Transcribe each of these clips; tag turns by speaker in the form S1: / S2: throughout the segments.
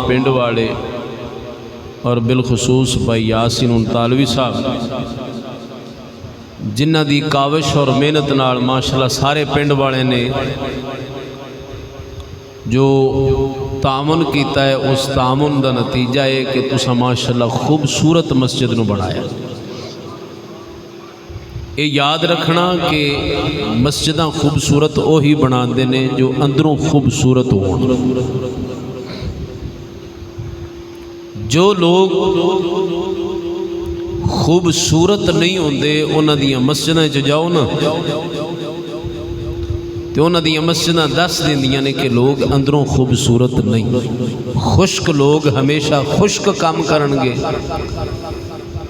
S1: پنڈ والے اور بالخصوص بھائی یاسین انطالوی صاحب جنہ دی کاوش اور محنت نال ماشاءاللہ سارے پنڈ والے نے جو تعاون کیتا ہے، اس تعاون دا نتیجہ ہے کہ تسا ماشاءاللہ خوبصورت مسجد نو بنایا۔ یہ یاد رکھنا کہ مسجداں خوبصورت وہی بنا دینے جو اندروں خوبصورت ہون۔ جو لوگ خوبصورت نہیں ہوندے انہاں دیاں مسجداں چ جاؤ نا تو انہاں دیاں مسجداں دس دیندیاں نے کہ لوگ اندروں خوبصورت نہیں۔ خشک لوگ ہمیشہ خشک کام کرنگے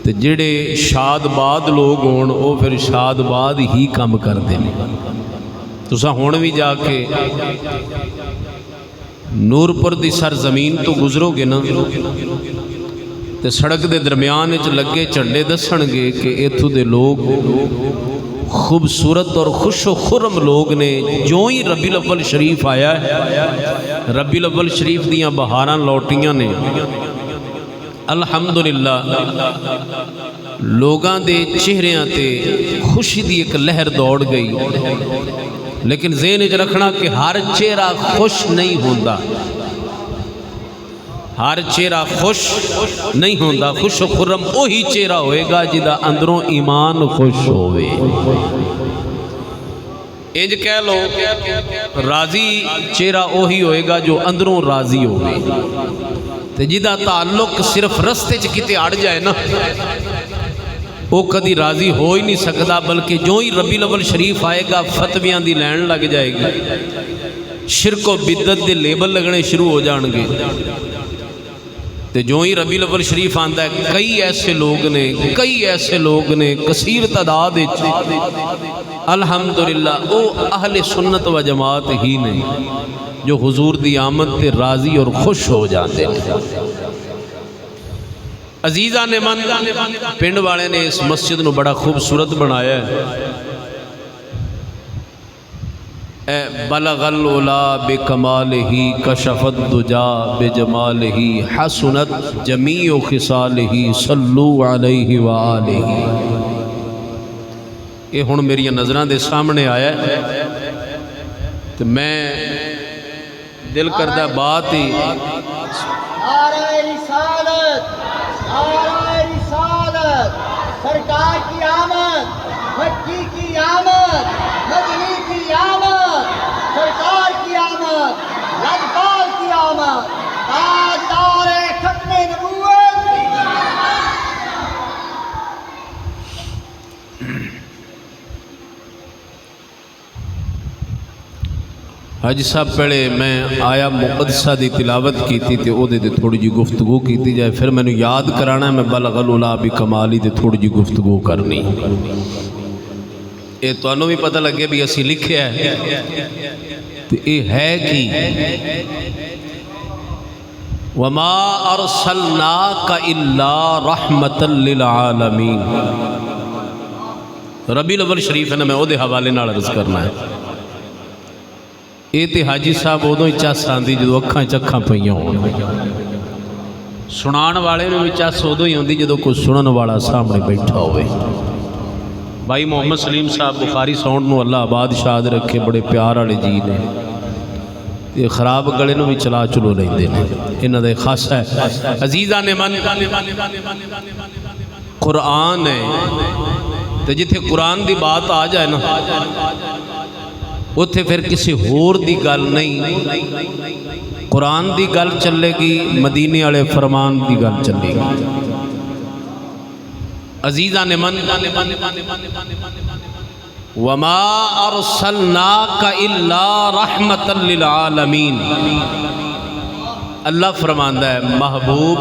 S1: تے جڑے شاد باد لوگ ہون وہ پھر شاد باد ہی کام کر دیں۔ تسا ہون بھی جا کے نورپور دی سرزمین تو گزرو گے نا تے سڑک دے درمیان وچ لگے جھنڈے دسن گے کہ ایتھوں دے لوگ خوبصورت اور خوش و خرم لوگ نے۔ جو ہی ربیع الاول شریف آیا ہے، ربیع الاول شریف دیاں بہاراں لوٹیاں نے، الحمدللہ لوگاں دے چہریاں تے خوشی دی ایک لہر دوڑ گئی۔ لیکن ذہن وچ رکھنا کہ ہر چہرہ خوش نہیں ہوندا، ہر چہرہ خوش نہیں ہوندا۔ خوش و خرم وہی چہرہ ہوئے گا جدا اندروں ایمان خوش ہوئے۔ انج کہہ لو راضی چہرہ وہی ہوئے گا جو اندروں راضی ہوئے۔ تے جدا تعلق صرف رستے چ کتے اڑ جائے نا وہ کدی راضی ہو ہی نہیں سکتا، بلکہ جو ہی ربیع الاول شریف آئے گا فتویاں دی لین لگ جائے گی، شرک و بدعت دے لیبل لگنے شروع ہو جان گے۔ تے جو ہی ربیع الاول شریف آندا ہے کئی ایسے لوگ نے کثیر تعداد وچ الحمدللہ او اہل سنت و جماعت ہی نہیں جو حضور دی آمد تے راضی اور خوش ہو جاتے ہیں۔ عزیزان من پنڈ والے نے اس مسجد نو بڑا خوبصورت بنایا ہے۔ بلغ العلا بکمالہ کشف الدجا بجمالہ حسنت جمیع خصالہ صلو علیہ وآلہ۔ یہ ہن میری نظران دے سامنے آیا ہے تو میں دل کردہ بات ہی
S2: نعرہ رسالت، نعرہ رسالت، سرکار کی آمد، مکی کی آمد، مدنی کی آمد، سرکار کی آمد، لجپال کی آمد، تاجدار ختم نبوت۔
S1: حاجی صاحب پہلے میں آیا مقدسہ دی تلاوت کی تھی تے او دے تھوڑی جی گفتگو کی تھی جائے، پھر میں نے یاد کرانا ہے میں بلغ العلا بکمالی دے تھوڑی جی گفتگو کرنی۔ اے تو انہوں بھی پتہ لگے بھی اسی لکھے ہے تو اے ہے کی وَمَا أَرْسَلْنَاكَ إِلَّا رَحْمَةً لِلْعَالَمِينَ۔ ربیع الاول شریف ہے نا، میں او دے حوالے نال عرض کرنا ہے۔ یہ تے حاجی صاحب ادوں ہی چس آندی جدو اکھاں چکھاں پئیاں ہون، سنان والے نوں بھی چس ادوں ہی آندی جدو کوئی سنن والا سامنے بیٹھا ہوئے۔ بھائی محمد سلیم صاحب بخاری ساؤنڈ نو اللہ آباد شاد رکھے، بڑے پیار والے جی نے، یہ خراب گلے نوں بھی چلا چلو لیندے نے، انہاں دا خاصہ ہے۔ عزیزان من قرآن ہے تے جتھے قرآن دی بات آ جائے نا اتھے پھر کسی ہور دی گل نہیں، قرآن دی گل چلے گی، مدینے والے فرمان دی گل چلے گی۔ عزیزان من وَمَا أَرْسَلْنَاكَ إِلَّا رَحْمَةً لِلْعَالَمِينَ۔ اللہ فرماندہ ہے محبوب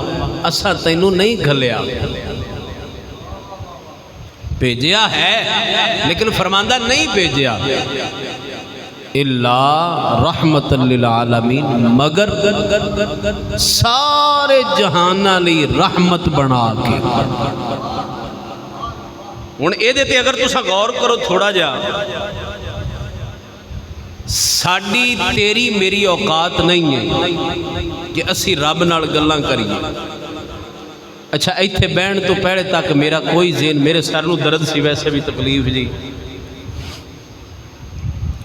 S1: اسا تینوں نہیں گھلیا، بھیجیا ہے لیکن فرماندہ نہیں بھیجیا، الا رحمت للعالمین، مگر سارے جہانہ لی رحمت بنا کے۔ ہن اے دیتے اگر تسا غور کرو تھوڑا جا ਸਾਡੀ ਤੇਰੀ ਮੇਰੀ ਔਕਾਤ ਨਹੀਂ ਹੈ ਕਿ ਅਸੀਂ ਰੱਬ ਨਾਲ ਗੱਲਾਂ ਕਰੀਏ। ਅੱਛਾ, ਇੱਥੇ ਬਹਿਣ ਤੋਂ ਪਹਿਲੇ ਤੱਕ ਮੇਰਾ ਕੋਈ ਜ਼ੇਨ, ਮੇਰੇ ਸਰ ਨੂੰ ਦਰਦ ਸੀ, ਵੈਸੇ ਵੀ ਤਕਲੀਫ ਜੀ,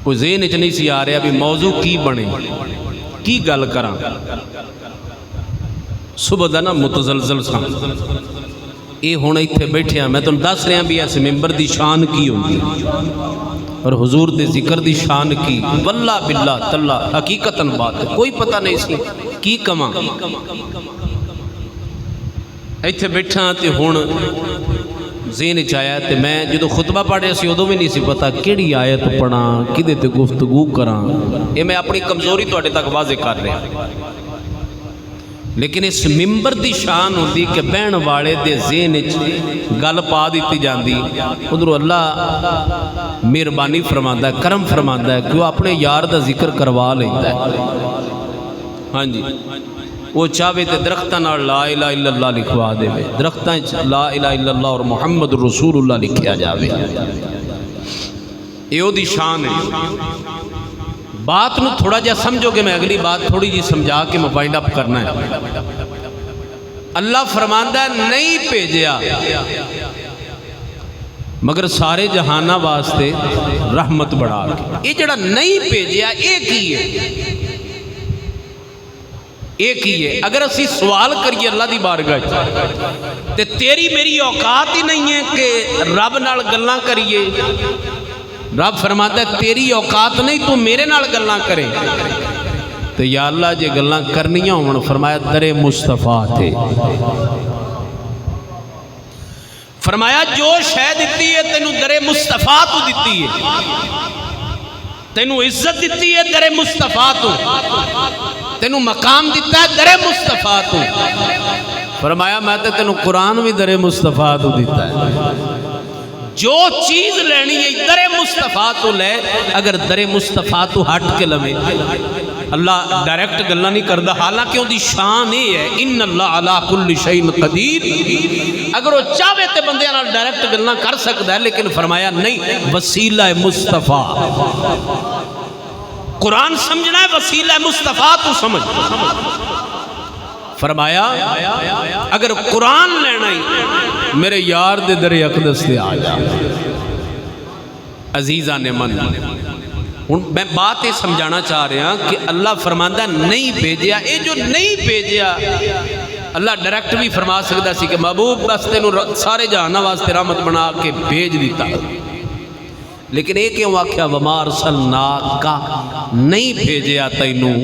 S1: ਕੋਈ ਜ਼ੇਨ ਚ ਨਹੀਂ ਸੀ ਆ ਰਿਹਾ ਵੀ ਮੌਜੂ ਕੀ ਬਣੇ, ਕੀ ਗੱਲ ਕਰਾਂ। ਸੁਬਹ ਦਾ ਨਾ ਮੁਤਜ਼ਲਜ਼ਲ ਸਾਂ। ਇਹ ਹੁਣ ਇੱਥੇ ਬੈਠਿਆ ਮੈਂ ਤੁਹਾਨੂੰ ਦੱਸ ਰਿਹਾ ਵੀ ਇਸ ਮਿੰਬਰ ਦੀ ਸ਼ਾਨ ਕੀ ਹੁੰਦੀ اور حضور دے ذکر دی شان کی، واللہ باللہ تاللہ حقیقتاً بات ہے، کوئی پتہ نہیں سی کی کماں ایتھے بیٹھا تے ہون ذہن چایا تے میں جدو خطبہ پڑھے سی ادو بھی نہیں سی پتا کیڑی آیت پڑھاں کدے تے گفتگو کراں، یہ میں اپنی کمزوری تواڈے تک واضح کر رہا، لیکن اس ممبر دی شان ہوندی کہ بہن والے دے ذہن گل پا دیتی جاندی، ادھر اللہ مہربانی فرماندا ہے، کرم فرماندا ہے کہ وہ اپنے یار دا ذکر کروا لیندا ہے۔ ہاں جی، وہ چاہے تے درختاں نال لا الہ الا اللہ لکھوا دے، درختاں لا الہ الا اللہ اور محمد رسول اللہ لکھیا جاوے، یہ دی شان ہے۔ بات نو تھوڑا جا سمجھو کہ میں اگلی بات تھوڑی جی سمجھا کے میں وائنڈ اپ کرنا ہے۔ اللہ فرماندہ ہے نہیں بھیجیا مگر سارے جہانہ واسطے رحمت بڑھا کے، یہ جڑا نہیں بھیجیا ایک ہی ہے، ایک ہی ہے۔ اگر اسی سوال کریے اللہ دی بارگاہ تے تیری میری اوقات ہی نہیں ہے کہ رب نال گلاں کریے، رب فرماتا ہے تیری اوقات نہیں تو میرے نال گلاں کرے، تو یا اللہ جے گلاں کرنیاں ہوں فرمایا در مصطفیٰ تھے، فرمایا جو شے دیتی ہے تینوں در مصطفیٰ تو دیتی ہے، تینوں عزت دیتی ہے در مصطفیٰ تو، تینوں مقام دیتا ہے در مصطفیٰ تو، فرمایا میں تے تینوں قرآن بھی در مصطفیٰ تو دیتا ہے۔ جو چیز لینی ہے در مصطفیٰ تو لے، اگر در مصطفیٰ تو ہٹ کے لمے، اللہ ڈائریکٹ گلہ نہیں کردہ، حالانکہ وہ دی شان ہی ہے ان اللہ علی کل شیء قدیر، اگر وہ چاہے تے بندے نال ڈائریکٹ گلہ کر سکتا ہے، لیکن فرمایا نہیں، وسیلہ مصطفیٰ، قرآن سمجھنا ہے وسیلہ مصطفیٰ تو سمجھ، فرمایا اگر قرآن لینا ہی میرے یار دے در اقدس دے آ جا۔ عزیزان من، میں بات یہ سمجھانا چاہ رہا ہوں کہ اللہ فرماندہ نہیں بھیجیا، یہ جو نہیں بھیجیا اللہ ڈائریکٹ بھی فرما سکتا سی کہ محبوب بس تینوں سارے جہانہ واسطے رحمت بنا کے بھیج دیتا، لیکن ایک کیوں واقعہ وما ارسلناک نہیں بھیجیا تینوں،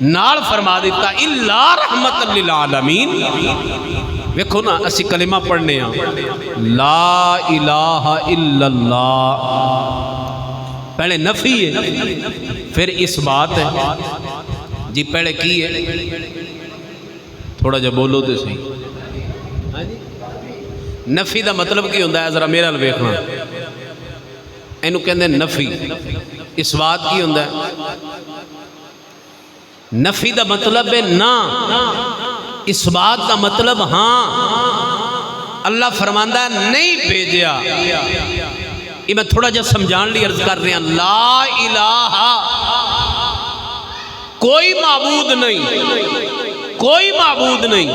S1: نال فرما دیتا الا رحمت للعالمین۔ ویکھو نا اسی کلمہ پڑھنے ہیں لا الہ الا اللہ، پہلے نفی ہے پھر اس بات ہے جی، پہلے کی ہے تھوڑا جا بولو تو صحیح، نفی دا مطلب کی ہوندہ ہے ذرا میرا ویکھنا، اینو کہندے نفی، اس بات کی ہوندہ ہے نفی دا مطلب ہے نا، اس بات دا مطلب ہاں، اللہ فرماندہ نہیں بھیجیا۔ یہ میں تھوڑا جا سمجھان لی عرض کر رہے ہیں، لا الہ کوئی معبود نہیں، کوئی معبود نہیں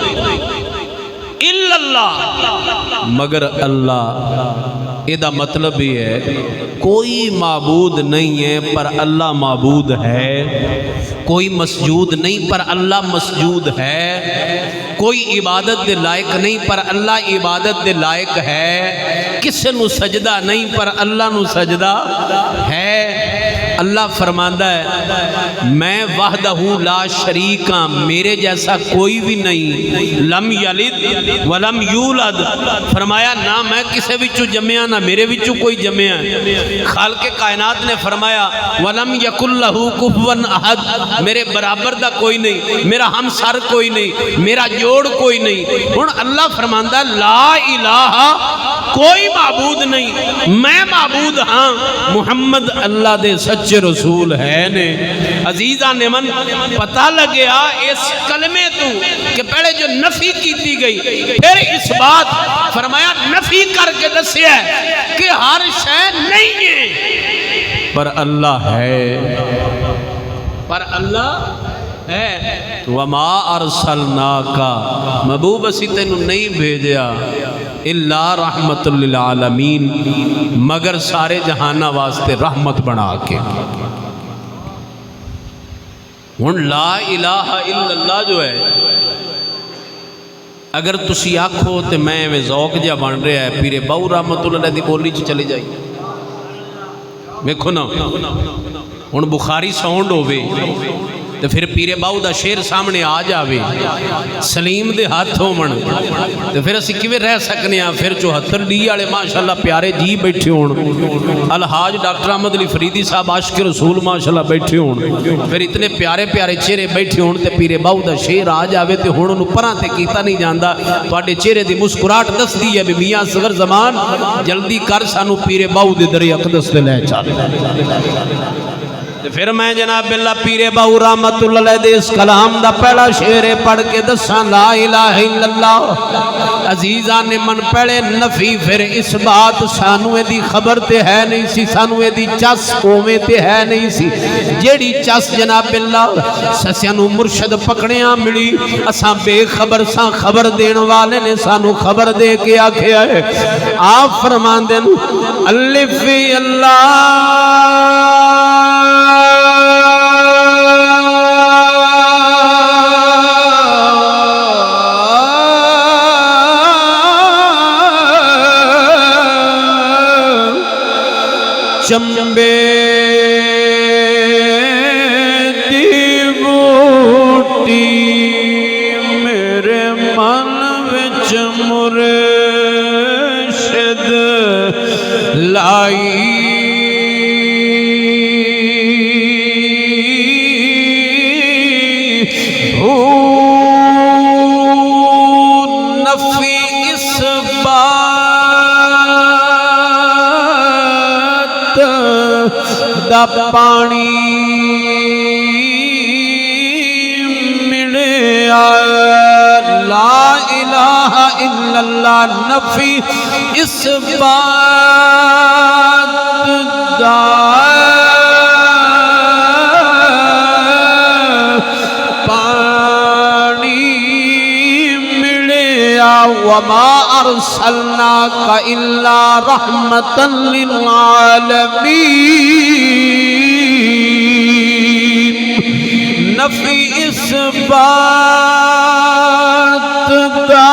S1: الا اللہ مگر اللہ، یہ دا مطلب ہی ہے کوئی معبود نہیں ہے پر اللہ معبود ہے، کوئی مسجود نہیں پر اللہ مسجود ہے، کوئی عبادت دے لائق نہیں پر اللہ عبادت دے لائق ہے، کسے نو سجدہ نہیں پر اللہ نو سجدہ ہے۔ اللہ فرماندہ ہے میں وحدہ لا شریک ہاں، میرے جیسا کوئی بھی نہیں، لم یلد ولم یولد، فرمایا نہ میں کسے وچو جمعہ نہ میرے وچو کوئی جمعہ، خالق کائنات نے فرمایا ولم یکن لہ کفوا احد، میرے برابر دا کوئی نہیں، میرا ہم سر کوئی نہیں، میرا جوڑ کوئی نہیں۔ ہن اللہ فرماندہ لا الہ کوئی معبود نہیں، میں معبود ہاں، محمد اللہ دے سچے رسول ہے نے۔ عزیزان من پتہ لگیا اس کلمے تو کہ پہلے جو نفی کیتی گئی پھر اس بات فرمایا نفی کر کے دسیا ہے کہ ہر شے نہیں ہے، پر اللہ ہے، پر اللہ ہے۔ وما ارسلناکا، محبوب اسی تینوں نہیں بھیجیا الا رحمت للعالمین، مگر سارے جہانہ واسطے رحمت بنا کے۔ ہن لا الہ الا اللہ جو ہے، اگر تسی آکھو تے میں ذوق جا بن رہا ہے، پیر باؤ رحمت اللہ علیہ دی بولی چ چلے جائی، دیکھو نا ہن بخاری ساؤنڈ ہووے تو پھر پیر باؤ دا شیر سامنے آ جاوے، سلیم دے ہاتھ ہون تو پھر اسی کیویں رہ سکنے ہیں؟ پھر 74 ڈی والے ماشاءاللہ پیارے جی بیٹھے ہون، الحاج ڈاکٹر احمد علی فریدی صاحب عاشق رسول ماشاءاللہ بیٹھے ہون، پھر اتنے پیارے پیارے چہرے بیٹھے ہون تے پیر باؤ دا شیر آ جاوے تے ہن انہوں پراں تے کیتا نہیں جاندا، تواڈے چہرے دی مسکراہٹ دسدی ہے بھی میاں صغر زمان جلدی کر سانو پیر باؤ دے در اقدس تے لے چل۔ پھر میں جناب اللہ پیر باؤ رحمت اللہ علیہ دے اس کلام دا پہلا شعر پڑھ کے دساں، لا الہ الا اللہ۔ عزیزان من پہلے نفی پھر اس بات، سانو دی خبر تے ہے نہیں سی، سانو دی چس اوویں تے ہے نہیں سی، جیڑی چس جناب اللہ سسیانو مرشد پکڑیاں ملی، اساں بے خبر ساں، خبر دین والے نے سانو خبر دے کے آکھیا ہے۔ آپ فرماندے نو الف اللہ چمبے دی بوٹی میرے من وچ مرشد لائی، نفی اس بات دا پانی ملیا، لا الہ الا اللہ نفی اس بات دا پانی ملیا، وما ارسلناک الا رحمتا للعالمین، نفی اس بات دا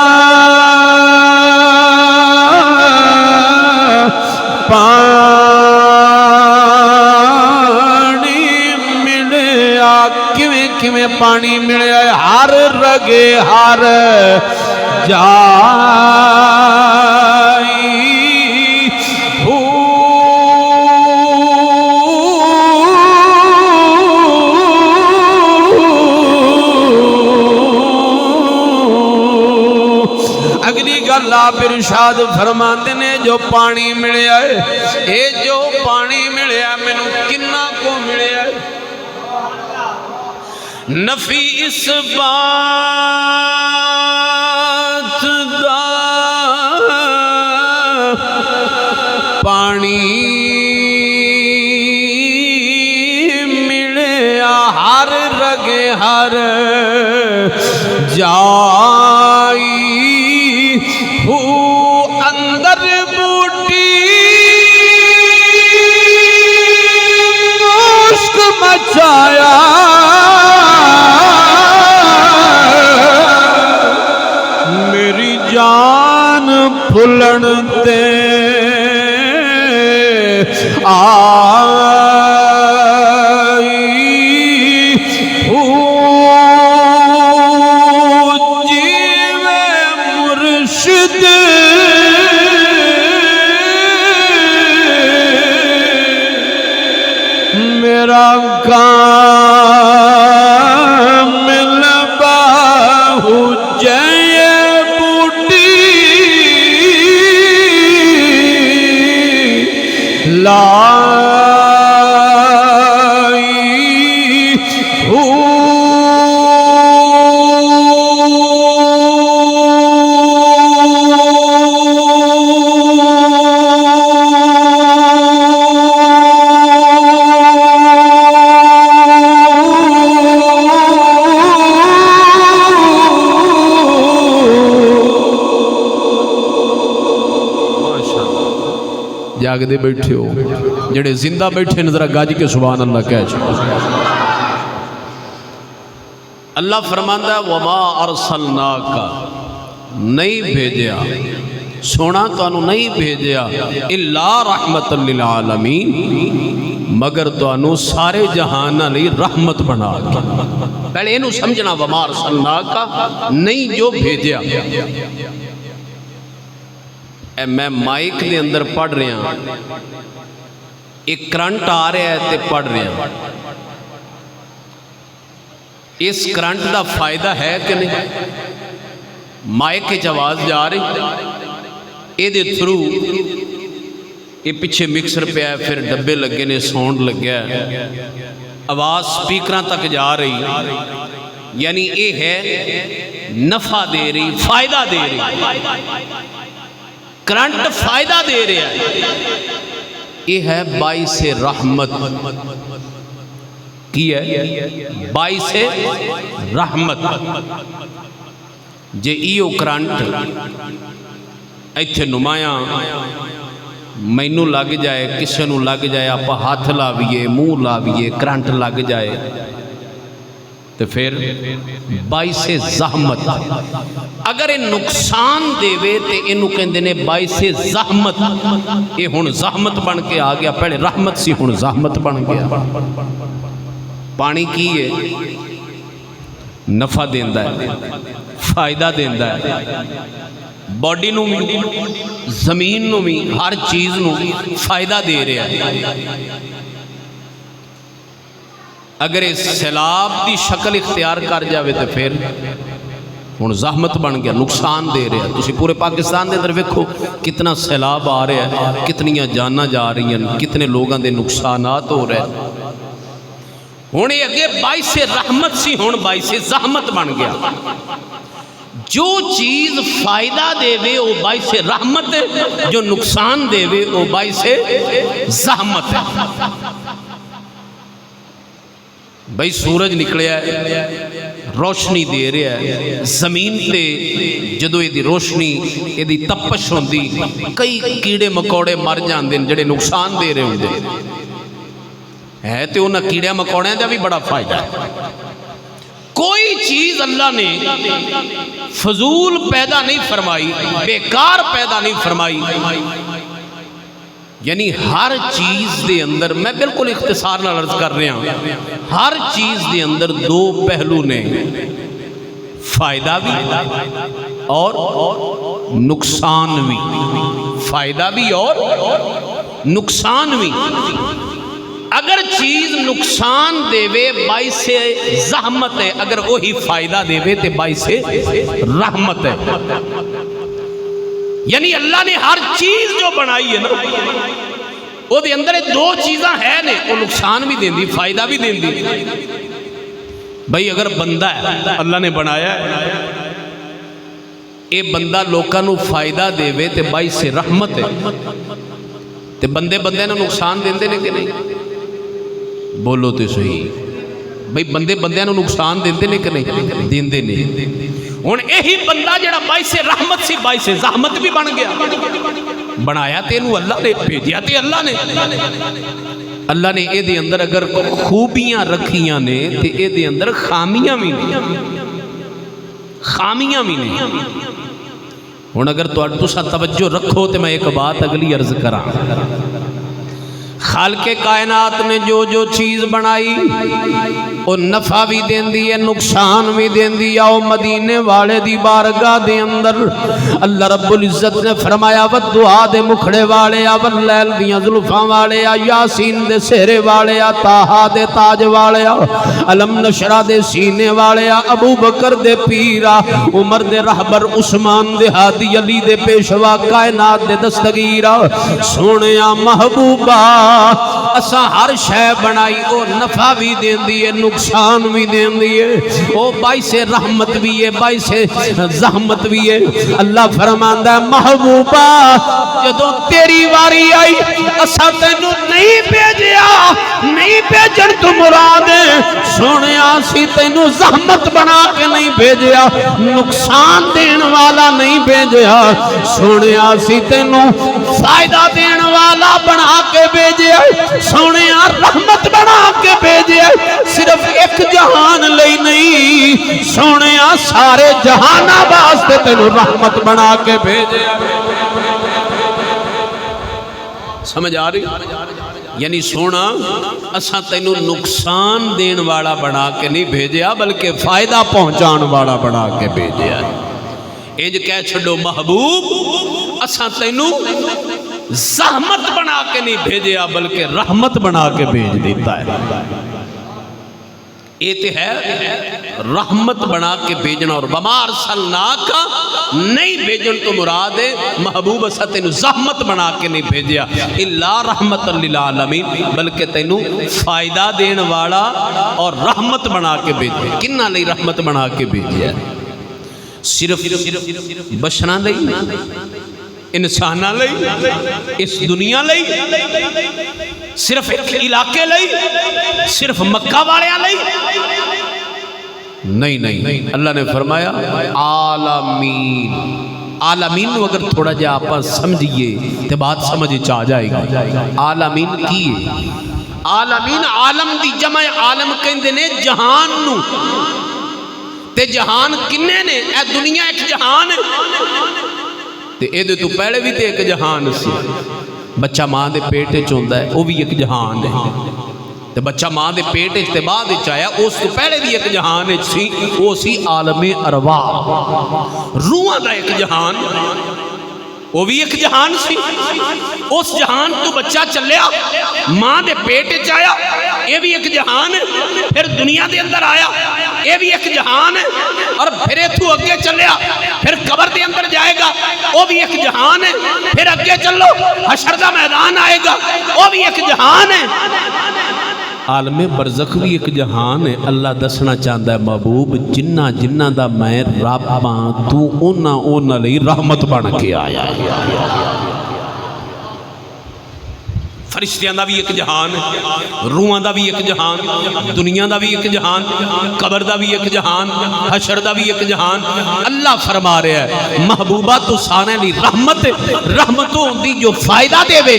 S1: پانی ملیا، کیویں کیویں پانی ملیا، ہر رگے ہر جائی اگلی گل آپ ارشاد فرماندے نے جو پانی ملیا ہے، اے جو پانی ملیا مینوں کنا کو ملیا ہے، نفی اس بات دا پانی ملیا، ہر رگے ہر جائی اندر بوٹی عشق مچایا، میری جان پھلن تے میرا کامل باہو جے بوٹی لائی جاگدے بیٹھے ہو، جڑے زندہ بیٹھے نظر گاج کے سبحان اللہ کہہ چھو۔ اللہ فرماندہ ہے وَمَا أَرْسَلْنَاكَ، نہیں بھیجیا سونا تو انہوں نہیں بھیجیا الا رحمت للعالمین، مگر تو انہوں سارے جہانہ لی رحمت بنا کے۔ پہلے انہوں سمجھنا وَمَا أَرْسَلْنَاكَ نہیں جو بھیجیا۔ اے میں مائک دے اندر پڑھ رہا ہوں، ایک کرنٹ آ رہا ہے تے پڑھ رہا ہوں، اس کرنٹ دا فائدہ ہے کہ نہیں؟ مائک کے آواز جا رہی، اے دے تھرو یہ پیچھے مکسر پہ ہے، پھر ڈبے لگے نے، ساؤنڈ لگیا ہے، آواز سپیکراں تک جا رہی، یعنی اے ہے نفع دے رہی، فائدہ دے رہی، کرنٹ فائدہ دے رہا ہے۔ یہ ہے باعث رحمت، کی ہے باعث رحمت۔ جے ایو کرنٹ ایتھے نمایاں مینوں لگ جائے، کسے نوں لگ جائے، آپ ہاتھ لاویے، منہ لاویے، کرنٹ لگ جائے تو پھر باعث زحمت۔ اگر یہ نقصان دے وے تے انہوں کہندے نے باعث زحمت، یہ ہن زحمت بن کے آ گیا، پہلے رحمت سی ہن زحمت بن گیا۔ پانی کی ہے نفع دیندہ ہے، فائدہ دیندہ ہے، باڈی نو بھی، زمین نو بھی، ہر چیز نو فائدہ دے رہا ہے۔ اگر اس سیلاب دی شکل اختیار کر جاوے تو پھر ہن زحمت بن گیا، نقصان دے رہا ہے۔ تسی پورے پاکستان دے اندر ویکھو کتنا سیلاب آ رہا ہے، کتنیاں جاناں جا رہی ہیں، کتنے لوگاں دے نقصانات ہو رہے ہیں۔ ہن یہ اگے باعث رحمت سی، ہن باعث زحمت بن گیا۔ جو چیز فائدہ دے وے وہ باعث رحمت ہے، جو نقصان دے وے وہ باعث زحمت ہے۔ بھئی سورج نکلیا ہے، روشنی دے رہا ہے، زمین تے جدو یہ دی روشنی یہ دی تپش ہوندی، کئی کیڑے مکوڑے مر جاندے جڑے نقصان دے رہے ہوندے ہے، تے انہاں کیڑے مکوڑے دا بھی بڑا فائدہ ہے۔ کوئی چیز اللہ نے فضول پیدا نہیں فرمائی، بیکار پیدا نہیں فرمائی، یعنی ہر چیز دے اندر، میں بالکل اختصار نہ عرض کر رہا ہوں، ہر چیز دے اندر دو پہلو نے، فائدہ بھی اور نقصان بھی، فائدہ بھی اور نقصان بھی۔ اگر چیز نقصان دے وے باعث زحمت ہے، اگر وہی فائدہ دے وے تے باعث رحمت ہے۔ یعنی اللہ نے ہر چیز جو بنائی ہے نا، وہ دے اندر دو چیزاں ہے نے، وہ نقصان بھی دیں دی، فائدہ بھی دیں دی۔ بھئی اگر بندہ ہے اللہ نے بنایا ہے، اے بندہ لوکاں نو فائدہ دے وے تے باعث رحمت ہے، تے بندے بندے نو نقصان دیں دے کہ نہیں؟ بولو تے صحیح بھئی بندے بندے نو نقصان دیں دے کہ نہیں؟ دیں دے نہیں۔ ہن یہی بندہ جڑا باعث رحمت سی باعث زحمت بھی بن گیا۔ بنایا تے انہوں اللہ نے، بھیجیا تے اللہ نے۔ اللہ نے اے دے اندر اگر خوبیاں رکھیاں نے تے اے دے اندر خامیاں بھی نہیں، خامیاں بھی نہیں۔ ہن اگر تساں توجہ رکھو تے میں ایک بات اگلی عرض کراں، خالق کائنات نے جو جو چیز بنائی وہ نفع بھی دین دی ہے، نقصان بھی دین دی ہے۔ او مدینے والے دی بارگاہ دے اندر اللہ رب العزت نے فرمایا والدعا دے مکھڑے والے آ، واللیل دیاں زلفاں والے آ، یاسین دے سہرے والے آ، طٰہٰ دے تاج والے آ، علم نشرہ دے سینے والے آ، ابو بکر دے پیر آ، عمر دے رہبر، عثمان دے ہادی، علی دے پیشوا، کائنات دے دستگیر آ، سونیا محبوبہ اسا ہر شے بنائی او نفع بھی دین دی ہے، نقصان بھی دین دی ہے، او باعث رحمت بھی ہے، باعث زحمت بھی ہے۔ اللہ فرماندا ہے محبوبہ جدوں تیری واری آئی اسا تینوں نہیں بھیجیا نہیں بھیجن تو مراد سونیا سی تینو زحمت بنا کے نہیں بھیجیا نقصان دین والا نہیں بھیجیا سونیا سی تینو فائدہ دین والا بنا کے بھیجیا سونیا رحمت بنا کے بھیجیا صرف ایک جہان لئی نہیں سونیا سارے جہانہ واسطے تینو رحمت بنا کے بھیجیا سمجھ آ رہی یعنی سونا اساں تینو نقصان دین والا بنا کے نہیں بھیجیا بلکہ فائدہ پہنچان والا بنا کے بھیجیا انج کہہ چھڑو محبوب اساں تینو زحمت بنا کے نہیں بھیجیا بلکہ رحمت بنا کے بھیج دیتا ہے یہ ہے رحمت بنا کے بھیجنا اور وما ارسلناک نہیں بھیجن تو مراد ہے محبوب اسا تینو زحمت بنا کے نہیں بھیجیا الا رحمت للعالمین بلکہ تینو فائدہ دین والا اور رحمت بنا کے بھیجیا کنہ لئی رحمت بنا کے بھیجیا صرف بشراں لئی انساناں لئی اس دنیا لئی صرف ایک علاقے لئی صرف مکہ والیاں لئی نہیں اللہ نے فرمایا عالمین عالمین اگر تھوڑا جا آپ سمجھئے تو بات سمجھے چاہ جائے گا عالمین کی عالمین عالم دی جمع عالم کہندے نے جہان نو تے جہان کنے نے اے دنیا ایک جہان ہے تے اے دے تو پہلے بھی تے ایک جہان سی بچہ ماں دے پیٹے چوندا ہے وہ بھی ایک جہان ہے تے بچہ ماں دے پیٹے تے بعد چایا اس تو پہلے بھی ایک جہان سی وہ سی عالم ارواح روحاں دا ایک جہان وہ بھی ایک جہان سی اس جہان تو بچہ چلیا ماں دے پیٹے چایا یہ بھی ایک جہان ہے پھر دنیا دے اندر آیا یہ بھی ایک جہان ہے اور پھر تو اگے چلیا پھر قبر دے اندر جائے گا وہ بھی ایک جہان ہے پھر اگے چلو حشر دا میدان آئے گا وہ بھی ایک جہان ہے عالم برزخ بھی ایک جہان ہے اللہ دسنا چاہتا ہے محبوب جنہ جنہ دا میں رب ہاں تو اونا لئی رحمت بن کے آیا فرشتیاں دا بھی ایک جہان روحاں دا بھی ایک جہان دنیا دا بھی ایک جہان قبر دا بھی ایک جہان حشر دا بھی ایک جہان اللہ فرما رہا ہے محبوبہ تو سانے لی رحمتوں دی جو فائدہ دے وے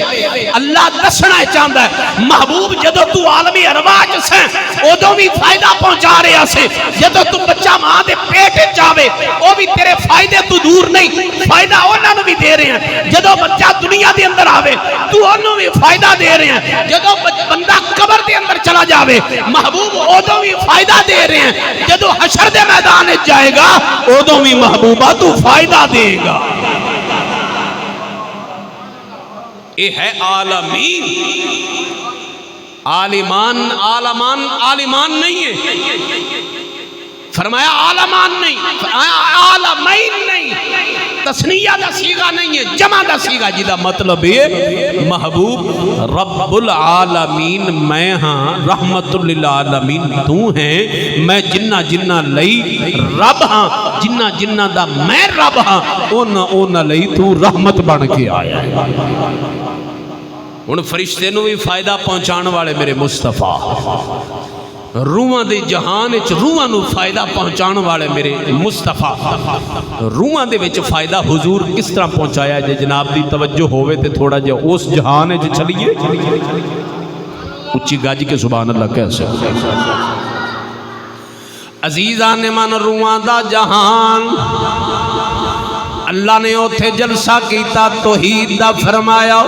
S1: اللہ دسنا چاہتا ہے محبوب جدو تو عالمی ارواح سے ادو بھی فائدہ پہنچا رہا سے جدو تو بچہ ماں دے پیٹ جاوے وہ بھی تیرے فائدے تو دور نہیں فائدہ انہوں بھی دے رہے ہیں جدو بچہ دنیا دے اندر آوے تو انہوں بھی فائدہ دے رہے ہیں جدو بندہ قبر دے اندر چلا جاوے محبوب ادو بھی فائدہ دے رہے ہیں جدو حشر دے میدان جائے گا ادو بھی محبوبہ تو فائدہ دے گا یہ ہے عالمین عالمان نہیں ہے فرمایا عالمان نہیں عالمین نہیں تسنیہ دا سیغہ نہیں ہے جمع دا سیغہ جیدہ مطلب ہے محبوب رب العالمین میں ہاں رحمت للعالمین تو ہیں میں جنہ جنہ لئی رب ہاں جنہ جنہ دا میں رب ہاں اونا لئی تو رحمت بن کے آیا ہے ان فرشتے نو بھی فائدہ پہنچان والے میرے مصطفیٰ روحاں دے جہان وچ روحاں نو فائدہ پہنچان والے میرے مصطفیٰ روحاں دے وچ فائدہ حضور کس طرح پہنچایا جے جناب دی توجہ ہوئے تے تھوڑا جے اس جہان وچ چلیے اچھی گاجی کے سبحان اللہ کیسے عزیزان من روحاں دا جہان اللہ نے اوتھے جلسہ کیتا توحید دا فرمایا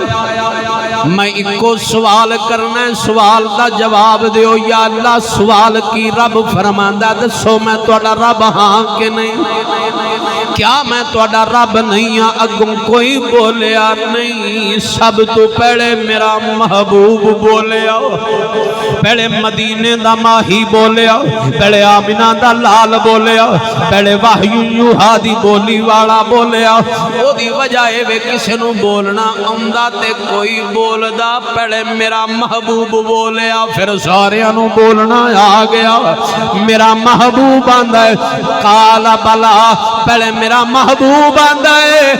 S1: میں ایک کو سوال کرنا ہے سوال دا جواب دیو یا اللہ سوال کی رب فرماندہ دسو میں توڑا رب ہاں کہ نہیں کیا میں توڑا رب نہیں ہاں اگم کوئی بولیا نہیں سب تو پہلے میرا محبوب بولیا پہلے مدینے دا ماہی بولیا پہلے آمینہ دا لال بولیا پہلے وحی یوحادی بولی والا بولیا وہ دی وجہ ہے کسی نو بولنا امدہ تے کوئی بولدا پہلے میرا محبوب بولیا پھر سارے انو بولنا آ گیا میرا محبوب آندہ ہے قال بلا پہلے میرا محبوب آندہ ہے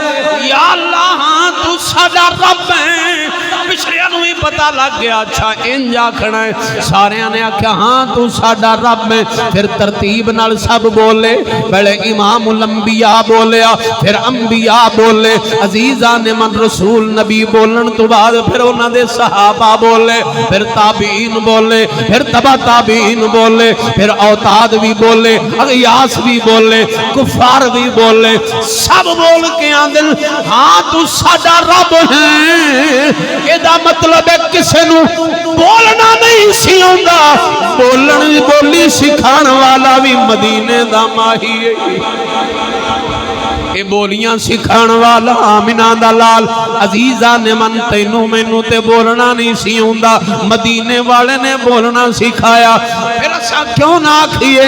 S1: یا اللہ ہاں تو ساڈا رب ہے پچھڑیاں نوں بھی پتہ لگ گیا اچھا انج آکھنا ہے سارے نے آکھیا ہاں تو ساڈا رب ہے پھر ترتیب نال سب بولے پہلے امام الانبیاء بولیا پھر انبیاء بولے عزیزان من رسول نبی بولن تو بعد پھر انہاں دے صحابہ بولے پھر تابعین بولے پھر تبع تابعین بولے پھر اوتاد بھی بولے اغیاس بھی بولے کفار بھی بولے سب بول کے آندن ہاں تو ساڈا رب ہے ادا مطلب ہے کسے نو بولنا نہیں سی ہوندا بولن بولی سکھان والا بھی مدینے دا ماہی ہے اے بولیاں سکھان والا آمینہ دا لال عزیزان من تینوں مینوں تے بولنا نہیں سی ہوندا مدینے والے نے بولنا سکھایا پھر اساں کیوں نہ آکھیے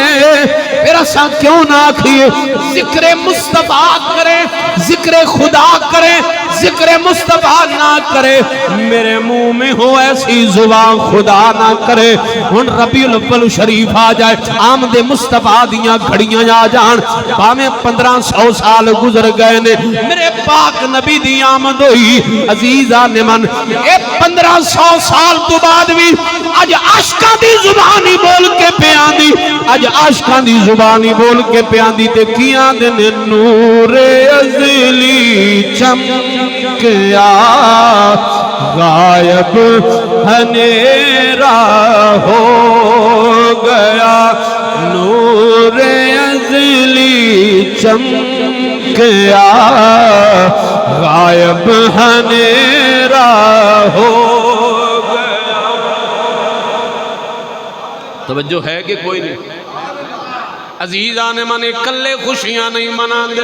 S1: پھر اساں کیوں نہ آکھیے ذکر مصطفیٰ کرے ذکر خدا کرے ذکر مصطفیٰ نہ کرے میرے منہ میں ہو ایسی زبان خدا نہ کرے ہن ربیع الاول شریف آ جائے آمد مصطفیٰ دیاں گھڑیاں آ جان باویں 1500 سال گزر گئے نے میرے پاک نبی دی آمد ہوئی عزیزان من اے 1500 سال تو بعد بھی اج عاشقاں دی زبانی بول کے پیاں دی اج عاشقاں دی زبانی بول کے پیاں دی تے کیاں دے نور ازلی چمکیا غائب ہنیرا ہو گیا نور ازلی چمکیا غائب ہنیرا ہو گیا توجہ ہے کہ کوئی نہیں عزیزان من کلے خوشیاں نہیں منا دے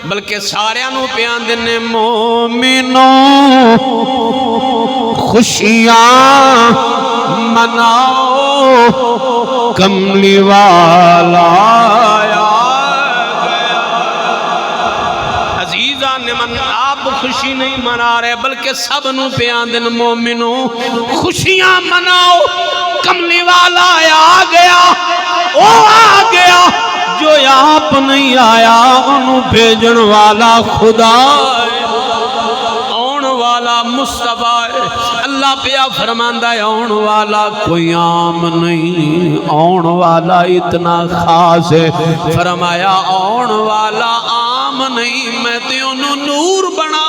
S1: بلکہ ساریاں نو پیان دینے مومنوں خوشیاں مناؤ کملی والا آیا گیا عزیزان من آپ خوشی نہیں منا رہے بلکہ سب نو پیان دن مومنوں خوشیاں مناؤ کملی والا آیا گیا او آ گیا جو آپ نہیں آیا انہوں بھیجن والا خدا آن والا مصطفیٰ اللہ پیا فرماندہ ہے آن والا کوئی عام نہیں آن والا اتنا خاص ہے فرمایا آن والا عام نہیں میں تے انہوں نور بنا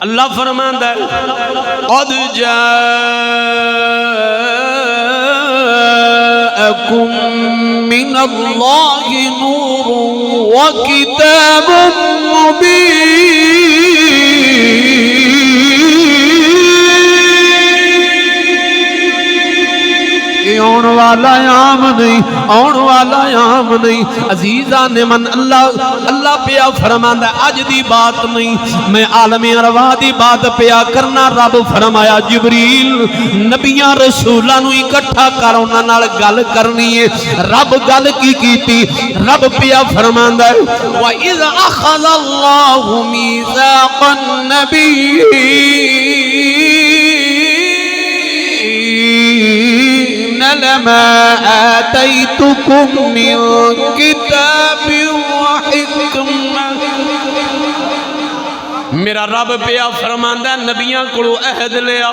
S1: اللہ فرماندہ ہے قد من اللہ نور وکتاب مبین آن والا عام نہیں آن والا عام نہیں عزیزان من اللہ پیا فرماندہ اج دی بات نہیں میں عالم ارواح دی بات پیا کرنا رب فرمایا جبریل نبیاں رسولاں نو اکٹھا کر انہاں نال گل کرنی ہے رب گل کی کیتی رب پیا فرماندہ ہے وَإِذْ أَخَذَ اللَّهُ مِيثَاقَ النَّبِيِّينَ لما آتيتكم من كتاب وحكمة میرا رب پیا فرماندہ نبیاں کلو عہد لیا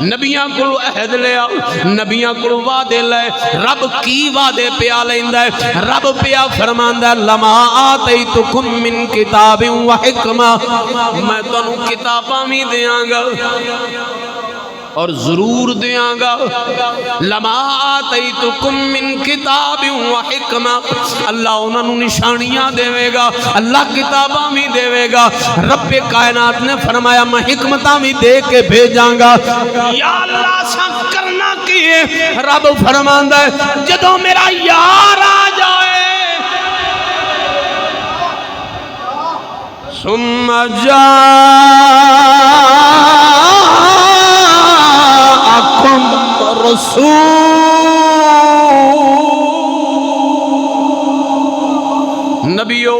S1: نبیاں کلو عہد لیا نبیاں کلو وعدے لے رب کی وعدے پیا لیندہ ہے رب پیا فرماندہ لما آتیتکم من کتاب و حکمہ میں تنوں کتاباں بھی دیاں گا اور ضرور دیاں گا لما آتیتکم من کتاب و حکمہ اللہ انہوں نشانیاں دے گا اللہ کتاباں بھی دے گا رب کائنات نے فرمایا میں حکمتاں بھی دے کے بھیجاں گا یا اللہ سا کرنا کیے رب فرماندہ ہے جدوں میرا یار آ جائے ثم رسول نبیو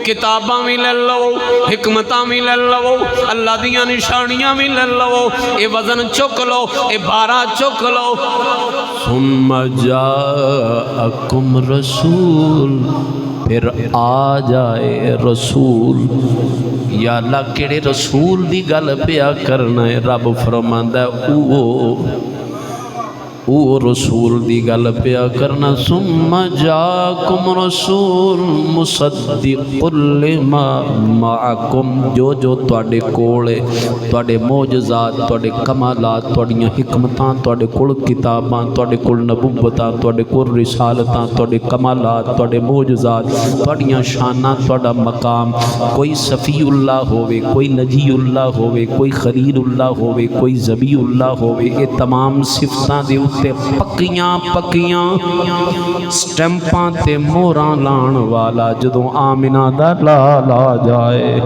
S1: کتاباں بھی لے لو حکمتاں بھی لے لو اللہ دیاں نشانیاں بھی لے لو اے وزن چک لو اے بارہ چک لو ثم جاءکم رسول پھر آ جائے رسول. یا اللہ کیڑے رسول دی گل پیا کرنا ہے؟ رب فرماندا ہے او رسول دی گل پیا کرنا. ثم جاکم رسول مصدق لما معکم. جو تواڈے کول ہے، تواڈے معجزات، تواڈے کمالات، تواڈیاں حکمتاں، تواڈے کول کتاباں، تواڈے کول نبوتاں، تواڈے کول رسالتاں، تواڈے کمالات، تواڈے معجزات، تواڈیاں شاناں، تواڈا مقام. کوئی صفی اللہ ہووے، کوئی نجی اللہ ہووے، کوئی خلیل اللہ ہووے، کوئی ذبی اللہ ہووے، یہ تمام صفتاں دے تے پکیاں سٹیمپاں تے موراں لان والا جدوں آمنہ دا لال آ جائے.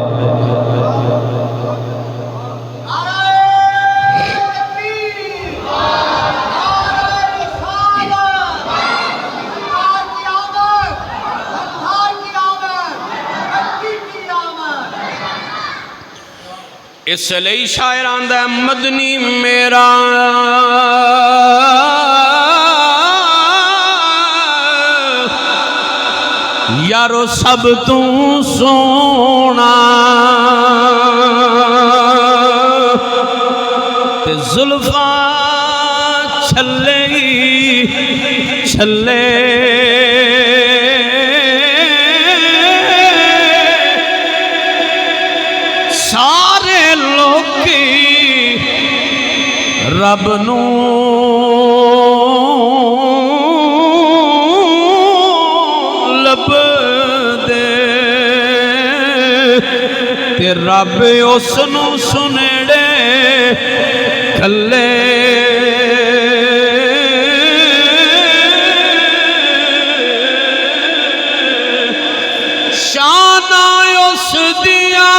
S1: اس لئی شاعر آندا ہے مدنی میرا یارو سب تو سونا تے زلفاں چھلے چھلے رب نو لب دے تے رب اس نو سنڑے کھلے. شانہ اس دیا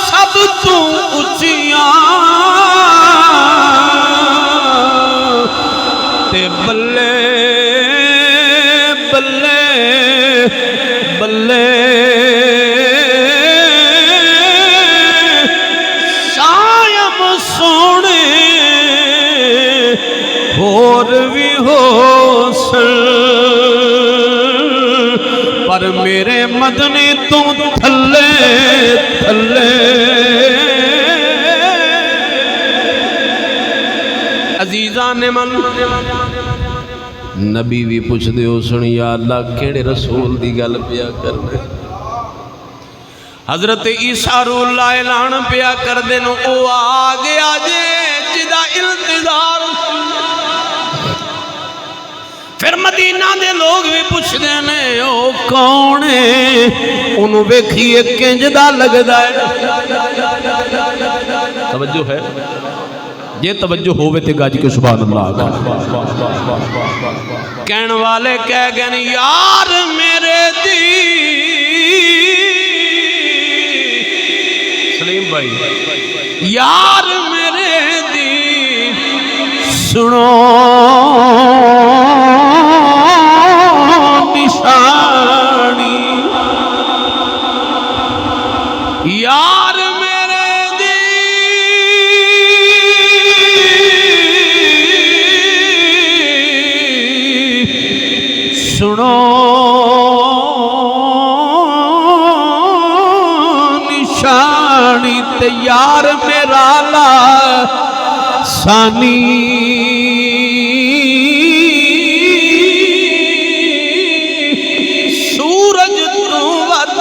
S1: سب تو اچیاں تے بلے بلے بلے شایم سونے اور بھی ہو پر میرے مدنی تو تھلے تھلے. عزیزان من نبی بھی پوچھ دے ہو سن یا اللہ کیڑے رسول دی گل پیا کرنے. حضرت عیسیٰ روح اللہ اعلان پیا کر دینو او آگے آجے جدا انتظار. پھر مدینہ دے لوگ بھی پوچھ دینے او کونے انہوں بیکھیے کنجدہ لگ دائے. توجہ ہے یہ توجہ ہوئے تے گاج کے سبحان اللہ. کہن والے کہہ گئے یار میرے دی سلیم بھائی یار میرے دی سنو نشانی یار سنو نشانی تیار میرا لا سانی سورج تو ود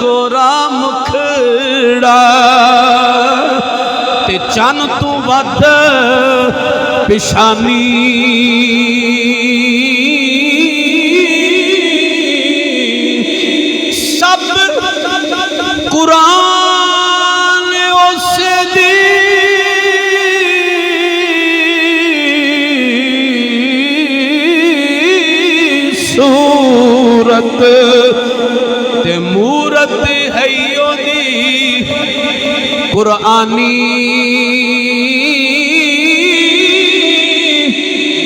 S1: گورا مکھڑا تے چن تو ود پشانی قرآن اس دی صورت تے مورت ہے دی قرآنی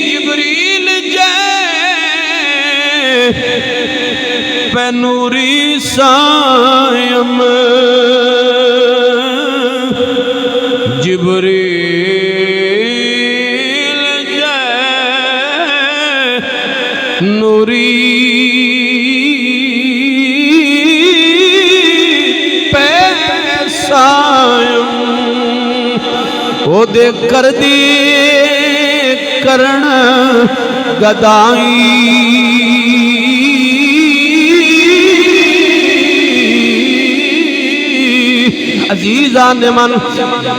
S1: جبریل جے پہ نوری سائم جبریل جے نوری پیسائم او دے کر دی کرن گدائی عزیزان من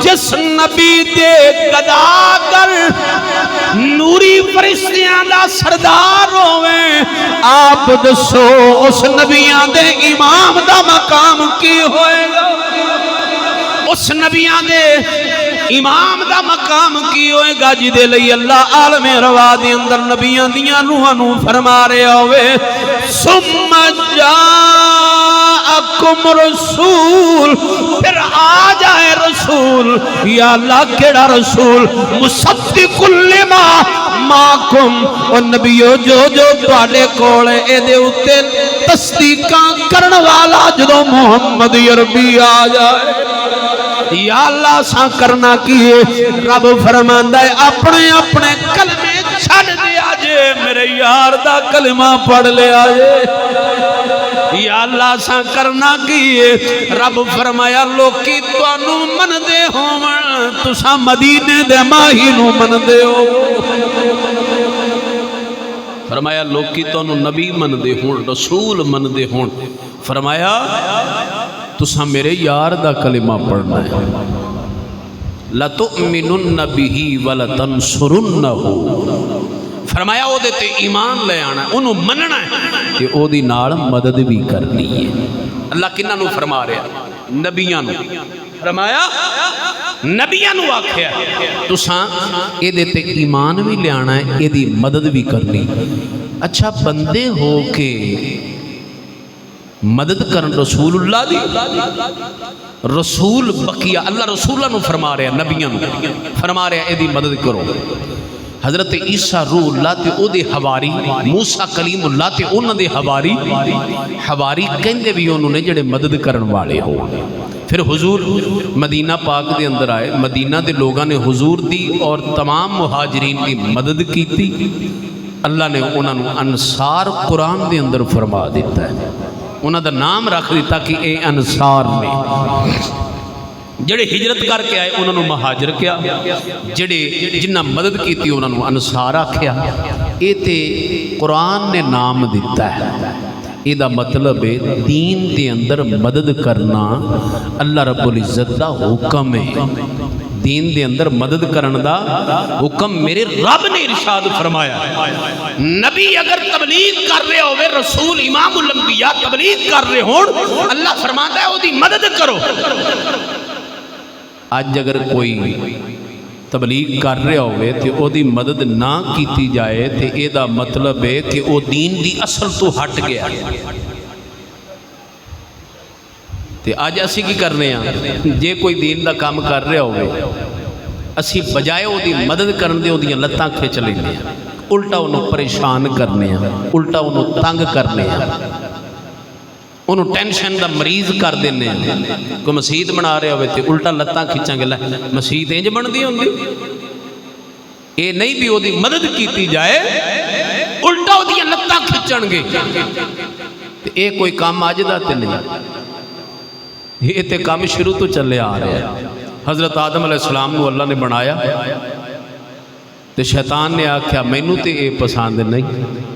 S1: جس نبی دے گداگر نوری فرشتیاں دا سردار ہوئے آپ دسو اس نبیاں دے امام دا مقام کی ہوئے گا اس نبیاں دے امام دا مقام کی ہوئے گا جی دے لئی اللہ عالم روا دے اندر نبیاں دیاں روحانو فرما رہے ہوئے ثم جاءکم رسول پھر آ جائے رسول یا اللہ کیڑا رسول مصدق لما ماکم اور نبیو جو تواڈے کولے اے دے اُتے تصدیقاں کرن والا جدو محمد عربی آ جائے یا اللہ سا کرنا کیے رب فرماندا ہے اپنے اپنے کلمے چھڑ دیا جے میرے یار دا کلمہ پڑھ لیا جے یا اللہ سا کرنا کیے رب فرمایا لوکی توانو من دے ہوں تسا مدینے دے ماہی نو من دے ہو فرمایا لوکی توانو نبی من دے ہوں رسول من دے ہوں فرمایا تسا میرے یار دا کلمہ پڑھنا ہے لَتُؤْمِنُنَّ بِهِ وَلَتَنْصُرُنَّهُ فرمایا او دیتے ایمان لے آنا ہے انہوں مننا ہے کہ او دی نال مدد بھی کرنی ہے اللہ کنہ نو فرما رہا نبیاں نو فرمایا نبیاں نو آکھیا تسا اے دیتے ایمان بھی لے آنا ہے اے دی مدد بھی کرنی اچھا بندے ہو کے مدد کرن رسول اللہ دی رسول بقیہ اللہ رسولہ نو فرما رہا نبیاں نو فرما رہا اے دی مدد کرو حضرت عیسیٰ روح اللہ تے او دے حواری موسیٰ کلیم اللہ تے انہوں دے حواری کہندے بھی انہوں نے جڑے مدد کرن والے ہو پھر حضور مدینہ پاک دے اندر آئے مدینہ دے لوگاں نے حضور دی اور تمام مہاجرین کی مدد کی تھی اللہ نے انہوں نے انصار قرآن دے اندر فرما دیتا ہے انہوں دا نام رکھ دیتا کہ اے انصار نے جڑے ہجرت کر کے آئے انہوں نے مہاجر کیا جڑے جنہ مدد کی تھی انہوں نے انصار آکھیا اے تے قرآن نے نام دیتا ہے اے دا مطلب ہے دین دے اندر مدد کرنا اللہ رب العزت دا حکم ہے دین دے اندر مدد کرن دا حکم میرے رب نے ارشاد فرمایا نبی اگر تبلیغ کر رہے ہوئے رسول امام الانبیاء تبلیغ کر رہے ہون اللہ فرماتا ہے وہ دی مدد کرو آج اگر کوئی تبلیغ کر رہے ہوئے تے او دی مدد نہ کیتی جائے تے اے دا مطلب ہے کہ او دین دی اصل تو ہٹ گیا تے آج اسی کی کر رہے ہیں جے کوئی دین دا کام کر رہے ہوئے اسی بجائے او دی مدد کرن دے او دی لتاں کھچ لینے ہیں الٹا انہوں پریشان کرنے ہیں الٹا انہوں تنگ کرنے ہیں انہوں ٹینشن دا مریض کر دینے ہیں کوئی مسجد بنا رہے ہوئے تھے الٹا لتاں کھچاں گے مسجد انج بن دی ہوں گی اے نہیں بھی او دی مدد کیتی جائے الٹا او دی لتاں کھچن گے اے کوئی کام آج دا تے نہیں یہ تے کام شروع تو چلے آ رہے ہیں حضرت آدم علیہ السلام کو اللہ نے بنایا تے شیطان نے آکھیا مینوں تے اے پسند نہیں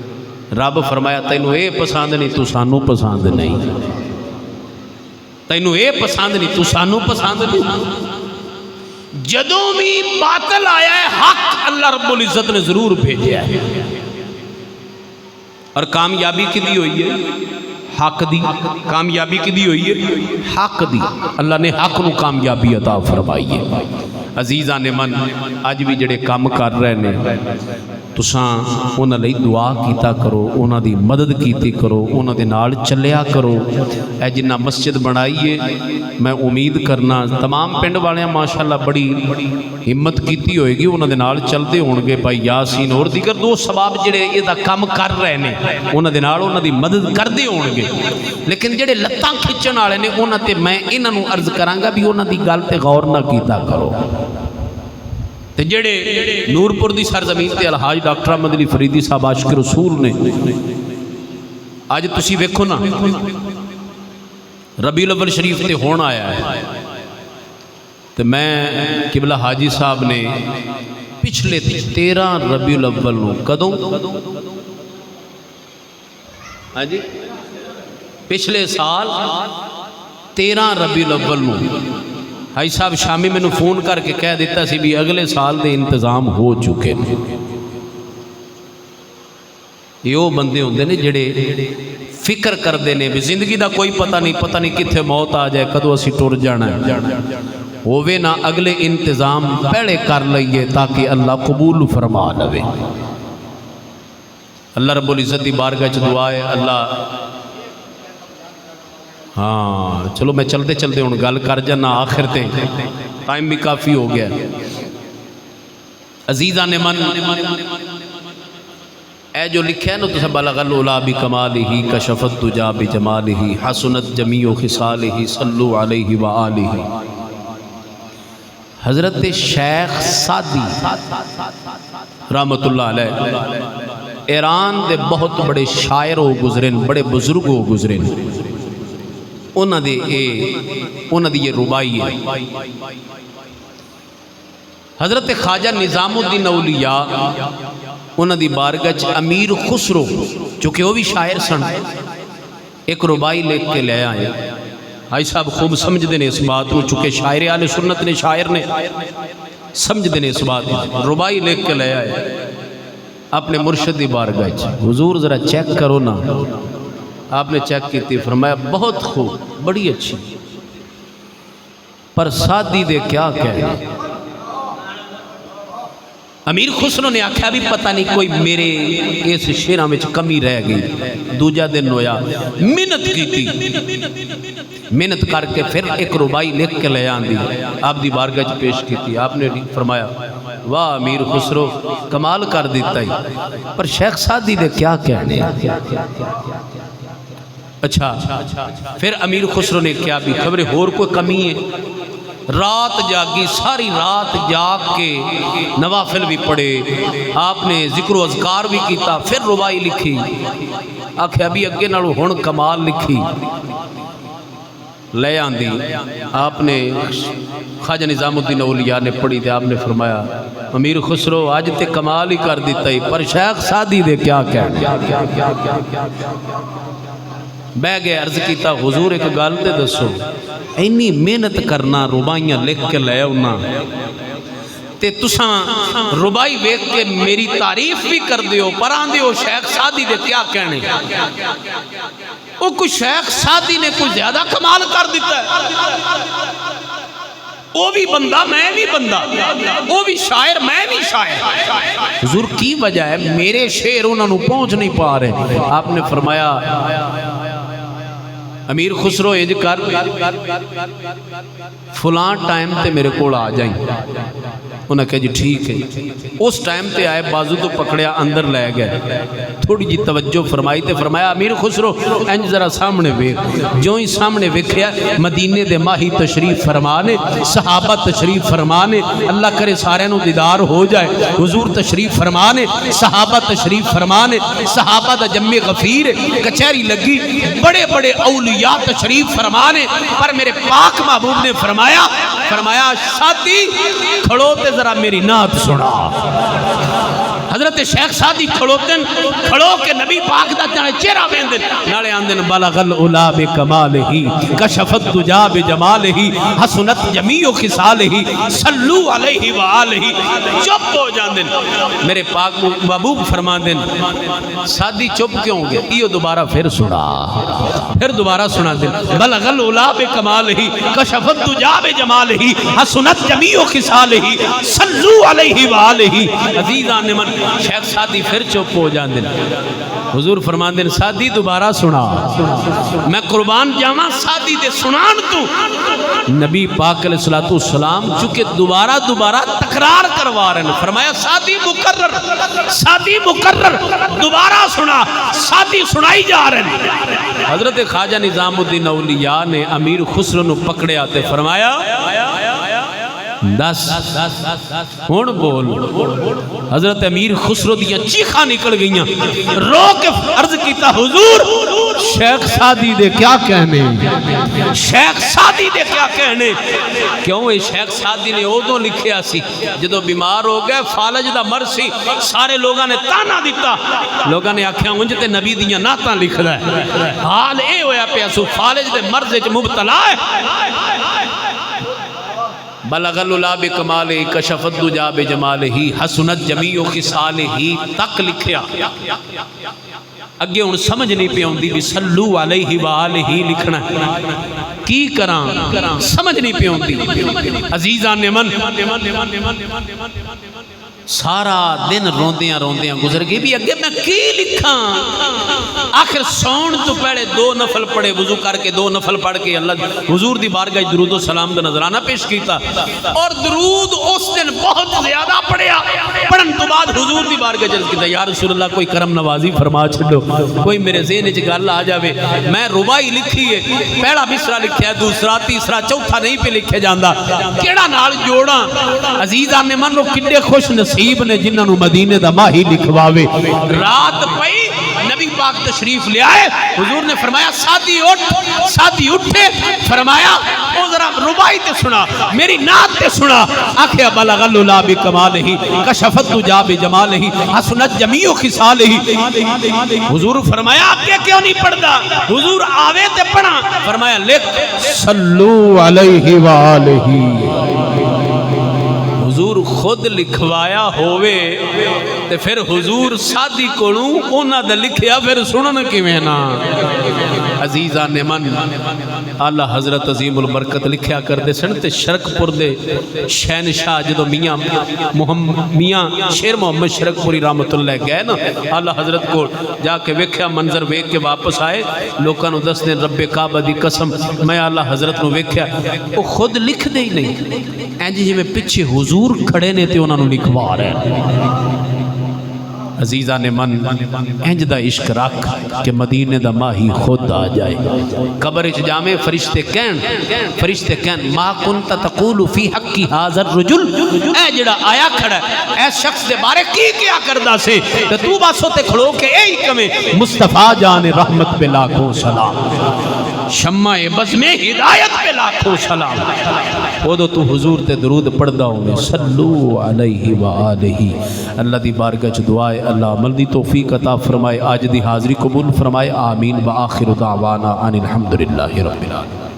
S1: رب فرمایا تینوں اے پسند نہیں تو سانوں پسند نہیں تینوں اے پسند نہیں تو سانوں پسند نہیں جدوں بھی باطل آیا ہے حق اللہ رب العزت نے ضرور بھیجا ہے اور کامیابی کی دی ہوئی ہے حق دی کامیابی کی دی ہوئی ہے حق دی اللہ نے حق نو کامیابی عطا فرمائی ہے عزیزان من آج بھی جڑے کام کر رہے ہیں تساں انہاں لئی دعا کیتا کرو انہاں دی مدد کیتی کرو انہاں دے نال چلیا کرو اے جنہ مسجد بنائیے میں امید کرنا تمام پنڈ والے ماشاءاللہ بڑی ہمت کیتی ہوئے گی انہاں دے نال چلدے ہون گے بھائی یاسین اور دیگر دو سباب جڑے اے دا کام کر رہے نے انہاں دے نال انہاں دی مدد کردے ہون گے لیکن جڑے لتاں کھچن والے نے انہاں تے میں انہاں نوں عرض کراں گا بھی انہاں دی گل تے غور نہ کیتا کرو تے جڑے نورپور دی سرزمین تے الحاج ڈاکٹر احمد علی فریدی صاحب عاشق رسول نے آج تسی ویکھو نا ربیع الاول شریف تے ہون آیا ہے تے میں قبلہ حاجی صاحب نے پچھلے 13 ربیع الاول نو کدوں ہاں جی پچھلے سال 13 ربیع الاول نو حاجی صاحب شامی میں فون کر کے کہہ دیتا سی بھی اگلے سال دے انتظام ہو چکے ہیں. یہ وہ بندے ہوندے نے جڑے فکر کردے نے بھی زندگی دا کوئی پتہ نہیں کتھے موت آ جائے کدو اسی ٹر جانا ہے ہووے نہ اگلے انتظام پہلے کر لئیے تاکہ اللہ قبول فرما لوے. اللہ رب العزت دی بارگاہ چ دعا ہے اللہ ہاں چلو میں چلتے ہوں گل کر جانا آخر تے ٹائم بھی کافی ہو گیا. عزیزان من اے جو لکھا ہے نا تو بلغ العلا بکمالہ کشف الدجا بجمالہ حسنت جمیع خصالہ صلو علیہ وآلہ. حضرت شیخ سعدی رحمت اللہ علیہ ایران دے بہت بڑے شاعر ہو گزرے بڑے بزرگ ہو گزرے انہاں دی یہ ربائی ہے. حضرت خواجہ نظام الدین اولیاء انہاں دی بارگاہ چ امیر خسرو چونکہ وہ بھی شاعر سن ایک ربائی لکھ کے لے آئے. حاجی صاحب خوب سمجھ دینے اس بات کو چونکہ شاعر اہل سنت نے شاعر نے سمجھ دینے اس بات کو ربائی لکھ کے لے آئے اپنے مرشد دی بارگاہ چ. حضور ذرا چیک کرو نا. آپ نے چیک کی تھی فرمایا بہت خوب بڑی اچھی پر سادی دے کیا کہے. امیر خسرو نے آکھا بھی پتہ نہیں کوئی میرے اس شیرہ میں کمی رہ گئی. دوجہ دن ہویا محنت کی تھی محنت کر کے پھر ایک ربائی لکھ کے لے آندی آپ دی بارگاہ چ پیش کی تھی. آپ نے فرمایا واہ امیر خسرو کمال کر دیتا ہی پر شیخ سعدی دے کیا کہنے. اچھا پھر امیر خسرو نے کیا بھی خبر اور کوئی کمی ہے. رات جاگی ساری رات جاگ کے نوافل بھی پڑھے آپ نے ذکر و اذکار بھی کیتا پھر ربائی لکھی. آکھے ابھی اگے نالو ہن کمال لکھی لے آندی. آپ نے خواجہ نظام الدین اولیاء نے پڑھی تھے. آپ نے فرمایا امیر خسرو آج تے کمال ہی کر دیتا ہی پر شیخ سعدی دے کیا کہنے. بہ گئے عرض کیتا حضور ایک گل تے دسو اینی محنت کرنا ربائیاں لکھ کے لے اونا تے تساں ربائی ویکھ کے میری تعریف بھی کر دیو پر آندیو شیخ سعدی دے کیا کہنے. وہ کوئی شیخ سعدی نے کوئی زیادہ کمال کر دیتا ہے. وہ بھی بندہ میں بھی بندہ وہ بھی شاعر میں بھی شاعر. حضور کی وجہ ہے میرے شعر انہوں نے پہنچ نہیں پا رہے. آپ نے فرمایا امیر خسرو اج کر فلان ٹائم تے میرے کول آ جائیں. انہوں نے کہا جی ٹھیک ہے. اس ٹائم تے آئے بازو تو پکڑیا اندر لے گئے تھوڑی جی توجہ فرمائی تے فرمایا امیر خسرو انج ذرا سامنے ویکھ. جو ہی سامنے ویکھیا مدینے دے ماہی تشریف فرمانے صحابہ تشریف فرمانے اللہ کرے سارے نو دیدار ہو جائے. حضور تشریف فرمانے صحابہ تشریف فرمانے صحابہ دا جمع غفیر کچہری لگی بڑے بڑے اولیاء تشریف فرمانے پر میرے پاک محبوب نے فرمایا ساتھی کھڑو تے ذرا میری نعت سنا. حضرت شیخ سعدی کھڑو کے نبی پاک دا چہرہ ویندن نالے آندن بلغ العلا بکمالہ کشف الدجا بجمالہ حسنت جمیع خصالہ صلو علیہ وآلہ. چپ ہو جاندن. میرے پاک محبوب فرماندن سعدی چپ کیوں گے یہ دوبارہ پھر سنا پھر دوبارہ سنا دن بلغ العلا بکمالہ کشف الدجا بجمالہ حسنت جمیع خصالہ صلو علیہ وآلہ. عزیزان من شیخ سعدی پھر چپ ہو جاندے. حضور فرماندے سعدی دوبارہ سنا. میں قربان جاواں سعدی دے سنان تو نبی پاک علیہ الصلوۃ والسلام چونکہ دوبارہ تکرار کروا رہے ہیں. فرمایا سعدی مکرر دوبارہ سنا. سعدی سنائی جا رہے ہیں. حضرت خواجہ نظام الدین اولیاء نے امیر خسرو نو پکڑیا تے فرمایا دس ہن بول حضرت امیر خسرو دیاں چیخاں نکل گئیاں رو کے عرض کیتا حضور شیخ سعدی دے کیا کہنے شیخ سعدی دے کیا کہنے کیوں اے شیخ سعدی نے ادوں لکھیا سی جدو بیمار ہو گئے فالج دا مرض سی سارے لوگاں نے تانا دیتا لوگاں نے آکھیا انج تے نبی دیاں نعتاں لکھدا ہے حال اے ہویا پیا سو فالج دے مرض وچ مبتلا ہے بلغ العلا بکمالہ کشف الدجا بجمالہ حسنت جمیع خصالہ تک لکھیا اگے ہن سمجھ نہیں پی اوندی بھی صلو علیہ وآلہ لکھنا کی کراں سمجھ نہیں پی اوندی عزیزان من سارا دن روندیاں روندیاں گزر گئی بھی اگے میں کی لکھاں آخر سون تو پہلے 2 نفل پڑھے وضو کر کے 2 نفل پڑھ کے اللہ حضور دی بارگاہ درود و سلام دا نظرانہ پیش کیتا اور درود اس دن بہت زیادہ پڑھیا پڑھن تو بعد حضور دی بارگاہ جلد کیتا یا رسول اللہ کوئی کرم نوازی فرما چھڑو کوئی میرے ذہن وچ گل آ جاوے میں ربائی لکھی ہے پہلا مصرع لکھیا ہے دوسرا تیسرا چوتھا نہیں پہ لکھے جاندا کیڑا نال جوڑاں عزیزان نے من کڈے خوش نصیب نے جنہاں نو مدینے دا ماہی لکھواوے رات پئی نبی پاک تشریف لے آئے حضور نے فرمایا ساتھی اٹھے فرمایا او ذرا ربائی تے سنا میری نعت تے سنا آخیا بلغ العلا بکمالہ کشف الدجا بجمالہ حسنت جمیع خصالہ حضور فرمایا آگے کیوں نہیں پڑھدا حضور آوے تے پڑھا فرمایا لکھ صلو علیہ وآلہ حضور خود لکھوایا ہوئے تے پھر حضور سادی کولوں اونا دا لکھیا پھر سنن کیویں نا عزیزان من اعلی حضرت عظیم البرکت لکھیا کردے سن تے شرک پور دے شہنشاہ جدو میاں شیر محمد شرک پوری رحمت اللہ گئے نا اعلی حضرت کو جا کے ویکھیا منظر ویکھ کے واپس آئے لوکاں نو دس دن رب کعبہ دی قسم میں اعلی حضرت نو ویکھیا او خود لکھ دے ہی نہیں اینج جی میں پیچھے حضور کھڑے نے تے انہاں نو لکھوا رہے ہیں عزیزان من انج دا عشق رکھ کہ مدینے دا ماہی خود آ جائے قبر اچ جامے فرشتے کہن ما کنت تقول فی حقی حاضر رجل اے جڑا آیا کھڑا ہے اے شخص دے بارے کی کیا کردہ سے کہ تو باسو تے کھڑو کے اے ہی کمیں مصطفیٰ جان رحمت پہ لاکھوں سلام شمع بز میں ہدایت پہ لاکھوں سلام وہ تو حضور تے درود پڑھ دا ہوں صلو علیہ وآلہ اللہ دی بارگاہ چ دعائے اللہ عمل دی توفیق عطا فرمائے آج دی حاضری قبول فرمائے آمین وآخر دعوانا ان الحمدللہ رب العالمین